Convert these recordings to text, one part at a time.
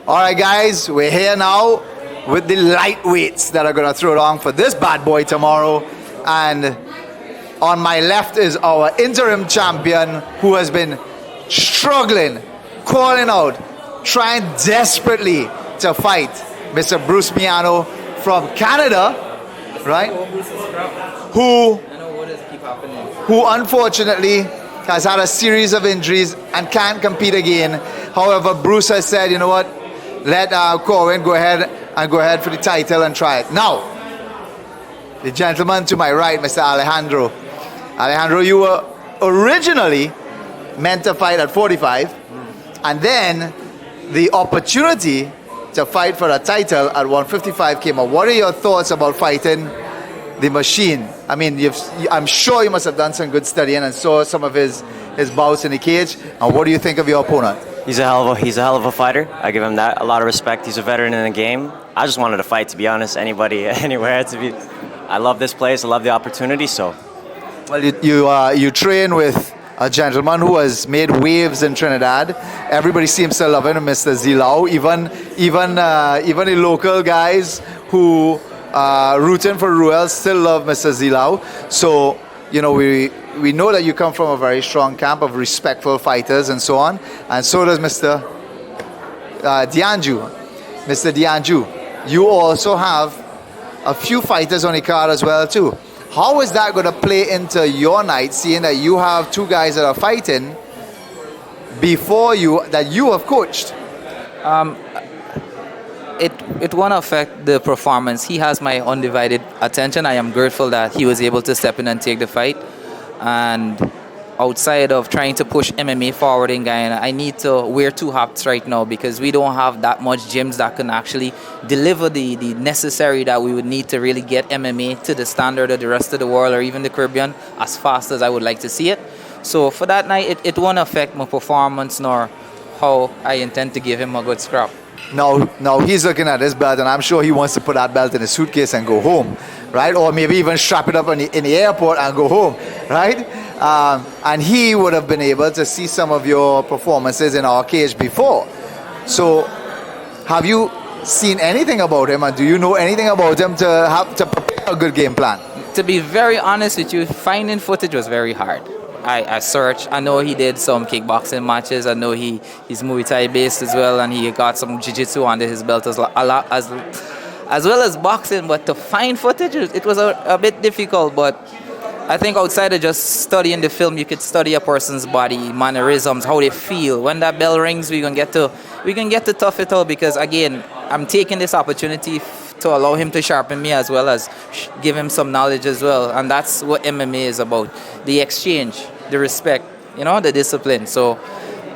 All right, guys, we're here now with the lightweights that are going to throw down for this bad boy tomorrow. And on my left is our interim champion who has been struggling, calling out, trying desperately to fight, Mr. Bruce Miano from Canada, right? Who unfortunately has had a series of injuries and can't compete again. However, Bruce has said, you know what, let Corwin go ahead for the title and try it. Now, the gentleman to my right, Mr. Alejandro. Alejandro, you were originally meant to fight at 45, and then the opportunity to fight for a title at 155 came up. What are your thoughts about fighting the machine? I mean, I'm sure you must have done some good studying and saw some of his bouts in the cage. And what do you think of your opponent? He's a hell of a fighter. I give him that a lot of respect. He's a veteran in the game. I just wanted to fight, to be honest. Anybody, anywhere. I love this place. I love the opportunity. So, well, you train with a gentleman who has made waves in Trinidad. Everybody seems to love him, Mr. Zilao. Even the local guys who rooting for Ruel still love Mr. Zilao. So, you know, we know that you come from a very strong camp of respectful fighters and so on. And so does Mr. Dianju. Mr. Dianju, you also have a few fighters on the card as well too. How is that going to play into your night, seeing that you have two guys that are fighting before you that you have coached? It won't affect the performance. He has my undivided attention. I am grateful that he was able to step in and take the fight. And outside of trying to push MMA forward in Guyana, I need to wear two hats right now because we don't have that much gyms that can actually deliver the necessary that we would need to really get MMA to the standard of the rest of the world or even the Caribbean as fast as I would like to see it. So for that night, it won't affect my performance nor how I intend to give him a good scrap. Now he's looking at his belt, and I'm sure he wants to put that belt in his suitcase and go home, right? Or maybe even strap it up in the airport and go home, right? And he would have been able to see some of your performances in our cage before. So, have you seen anything about him, and do you know anything about him to prepare a good game plan? To be very honest with you, finding footage was very hard. I searched. I know he did some kickboxing matches. I know he's Muay Thai based as well, and he got some jiu-jitsu under his belt as well as boxing. But to find footage, it was a bit difficult. But I think outside of just studying the film, you could study a person's body, mannerisms, how they feel. When that bell rings, we can get to tough it out because again, I'm taking this opportunity to allow him to sharpen me as well as give him some knowledge as well. And that's what MMA is about, the exchange, the respect, the discipline. So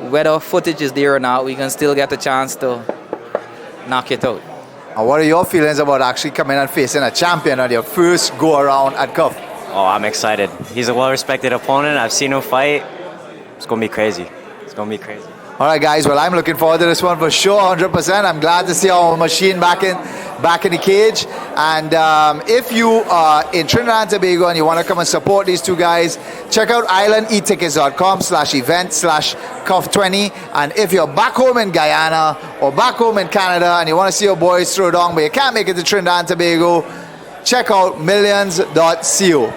whether footage is there or not, we can still get a chance to knock it out. And what are your feelings about actually coming and facing a champion on your first go-around at Cuff? Oh, I'm excited. He's a well-respected opponent. I've seen him fight. It's going to be crazy. All right, guys. Well, I'm looking forward to this one for sure, 100%. I'm glad to see our machine back in the cage. And if you are in Trinidad and Tobago and you want to come and support these two guys, check out islandetickets.com/event/cuff20. And if you're back home in Guyana or back home in Canada and you want to see your boys throw down, but you can't make it to Trinidad and Tobago, check out millions.co.